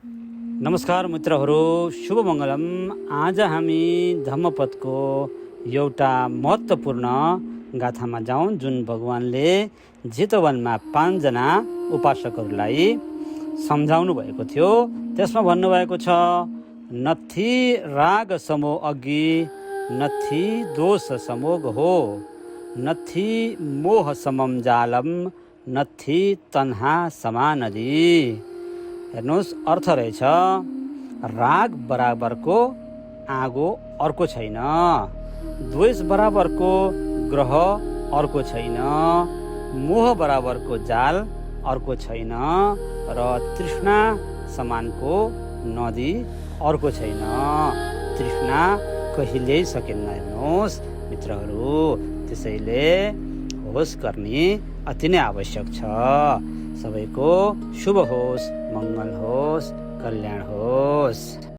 नमस्कार मित्रहरू, शुभ मङ्गलम। आज हामी धम्मपदको एउटा महत्त्वपूर्ण गाथामा जाउँ जुन भगवानले जितवनमा 5 जना उपासकहरूलाई सम्झाउनु भएको थियो। त्यसमा भन्नुभएको छ, नथी राग समो अघि, नथी दोष समोग हो, नथी मोह समम जालम, नथी तन्हा समा नदी। हेर्नुहोस्, अर्थ रहेछ, राग बराबरको आगो अर्को छैन, द्वेष बराबरको ग्रह अर्को छैन, मोह बराबरको जाल अर्को छैन र तृष्णा समानको नदी अर्को छैन। तृष्णा कहिल्यै सकिन्न। हेर्नुहोस् मित्रहरू, त्यसैले होस गर्ने अति नै आवश्यक छ। सबैको शुभ होस्, मङ्गल होस्, कल्याण होस्।